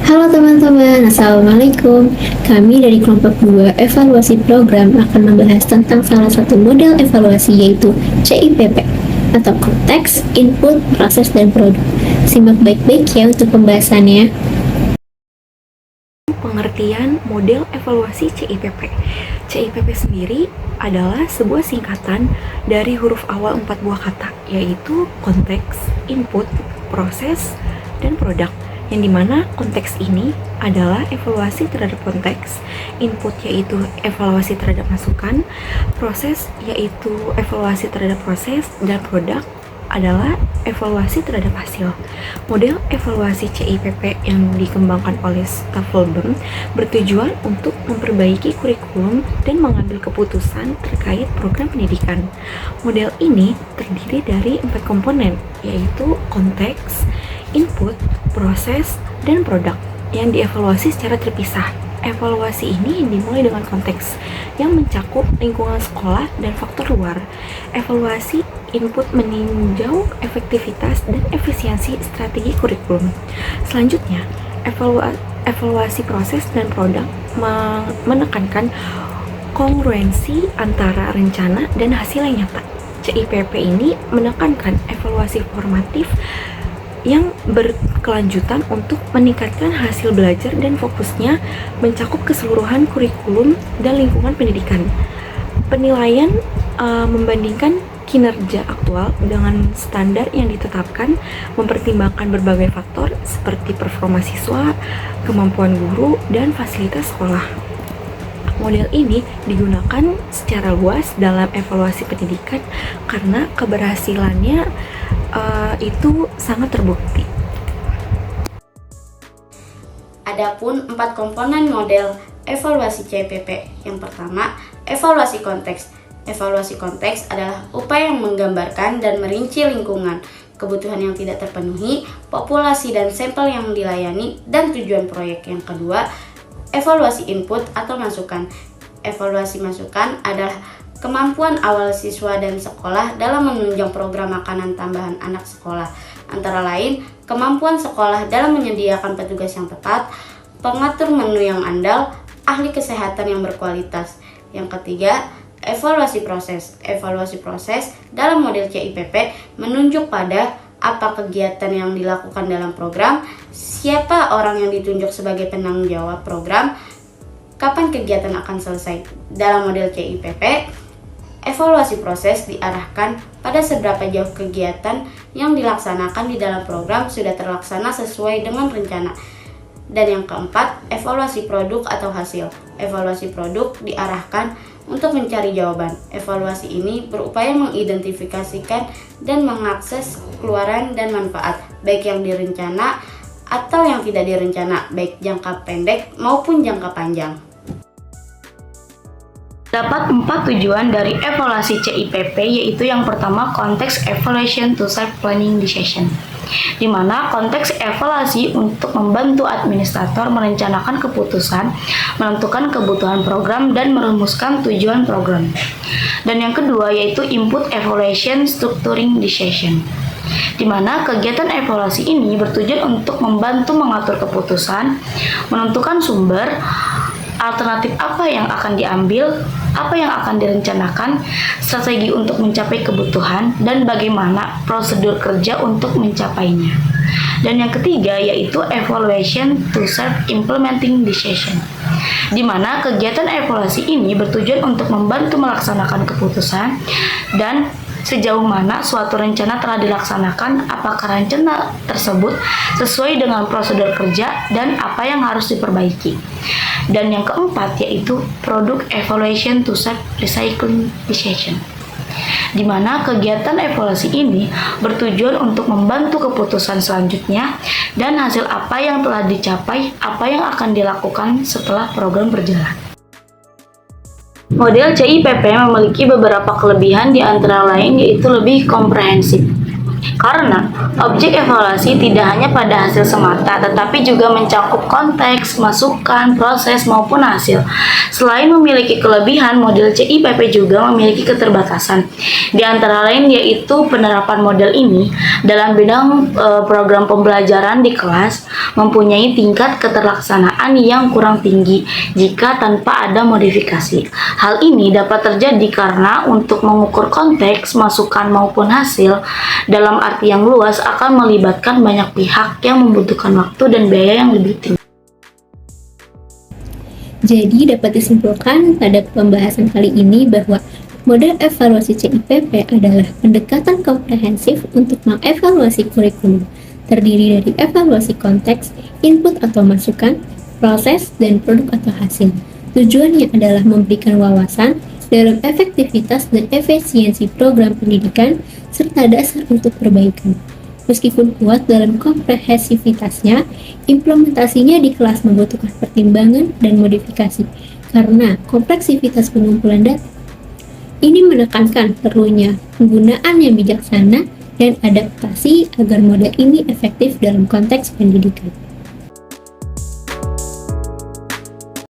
Halo teman-teman, Assalamualaikum. Kami dari kelompok 2 evaluasi program akan membahas tentang salah satu model evaluasi yaitu CIPP atau konteks, input, proses, dan produk. Simak baik-baik ya untuk pembahasannya. Pengertian model evaluasi CIPP. CIPP sendiri adalah sebuah singkatan dari huruf awal 4 buah kata, yaitu konteks, input, proses, dan produk. Yang dimana konteks ini adalah evaluasi terhadap konteks, input yaitu evaluasi terhadap masukan, proses yaitu evaluasi terhadap proses, dan produk adalah evaluasi terhadap hasil. Model evaluasi CIPP yang dikembangkan oleh Staffelbaum bertujuan untuk memperbaiki kurikulum dan mengambil keputusan terkait program pendidikan. Model ini terdiri dari 4 komponen, yaitu konteks, input, proses, dan produk yang dievaluasi secara terpisah. Evaluasi ini dimulai dengan konteks yang mencakup lingkungan sekolah dan faktor luar. Evaluasi input meninjau efektivitas dan efisiensi strategi kurikulum. Selanjutnya, evaluasi proses dan produk menekankan kongruensi antara rencana dan hasil yang nyata. CIPP ini menekankan evaluasi formatif yang berkelanjutan untuk meningkatkan hasil belajar dan fokusnya mencakup keseluruhan kurikulum dan lingkungan pendidikan. Penilaian membandingkan kinerja aktual dengan standar yang ditetapkan, mempertimbangkan berbagai faktor seperti performa siswa, kemampuan guru, dan fasilitas sekolah. Model ini digunakan secara luas dalam evaluasi pendidikan karena keberhasilannya itu sangat terbukti. Adapun 4 komponen model evaluasi CIPP. Yang pertama, evaluasi konteks. Evaluasi konteks adalah upaya yang menggambarkan dan merinci lingkungan, kebutuhan yang tidak terpenuhi, populasi dan sampel yang dilayani, dan tujuan proyek. Yang kedua, evaluasi input atau masukan. Evaluasi masukan adalah kemampuan awal siswa dan sekolah dalam menunjang program makanan tambahan anak sekolah, antara lain kemampuan sekolah dalam menyediakan petugas yang tepat, pengatur menu yang andal, ahli kesehatan yang berkualitas. Yang ketiga, evaluasi proses. Evaluasi proses dalam model CIPP menunjuk pada apa kegiatan yang dilakukan dalam program, siapa orang yang ditunjuk sebagai penanggung jawab program, kapan kegiatan akan selesai. Dalam model CIPP, evaluasi proses diarahkan pada seberapa jauh kegiatan yang dilaksanakan di dalam program sudah terlaksana sesuai dengan rencana. Dan yang keempat, evaluasi produk atau hasil. Evaluasi produk diarahkan untuk mencari jawaban. Evaluasi ini berupaya mengidentifikasikan dan mengakses keluaran dan manfaat, baik yang direncana atau yang tidak direncana, baik jangka pendek maupun jangka panjang. Dapat 4 tujuan dari evaluasi CIPP, yaitu yang pertama konteks evaluation to serve planning decision, di mana konteks evaluasi untuk membantu administrator merencanakan keputusan, menentukan kebutuhan program, dan merumuskan tujuan program. Dan yang kedua yaitu input evaluation structuring decision, di mana kegiatan evaluasi ini bertujuan untuk membantu mengatur keputusan, menentukan sumber, alternatif apa yang akan diambil, apa yang akan direncanakan, strategi untuk mencapai kebutuhan, dan bagaimana prosedur kerja untuk mencapainya. Dan yang ketiga yaitu evaluation to serve implementing decision, di mana kegiatan evaluasi ini bertujuan untuk membantu melaksanakan keputusan dan sejauh mana suatu rencana telah dilaksanakan, apakah rencana tersebut sesuai dengan prosedur kerja, dan apa yang harus diperbaiki. Dan yang keempat yaitu product evaluation to serve recycling decision, di mana kegiatan evaluasi ini bertujuan untuk membantu keputusan selanjutnya dan hasil apa yang telah dicapai, apa yang akan dilakukan setelah program berjalan. Model CIPP memiliki beberapa kelebihan, di antara lain yaitu lebih komprehensif. Karena objek evaluasi tidak hanya pada hasil semata, tetapi juga mencakup konteks, masukan, proses, maupun hasil. Selain memiliki kelebihan, model CIPP juga memiliki keterbatasan. Di antara lain yaitu penerapan model ini dalam bidang program pembelajaran di kelas mempunyai tingkat keterlaksanaan yang kurang tinggi jika tanpa ada modifikasi. Hal ini dapat terjadi karena untuk mengukur konteks, masukan maupun hasil dalam arti yang luas akan melibatkan banyak pihak yang membutuhkan waktu dan biaya yang lebih tinggi. Jadi dapat disimpulkan pada pembahasan kali ini bahwa model evaluasi CIPP adalah pendekatan komprehensif untuk mengevaluasi kurikulum, terdiri dari evaluasi konteks, input atau masukan, proses, dan produk atau hasil. Tujuannya adalah memberikan wawasan dalam efektivitas dan efisiensi program pendidikan serta dasar untuk perbaikan. Meskipun kuat dalam komprehensivitasnya, implementasinya di kelas membutuhkan pertimbangan dan modifikasi karena kompleksivitas pengumpulan data. Ini menekankan perlunya penggunaan yang bijaksana dan adaptasi agar model ini efektif dalam konteks pendidikan.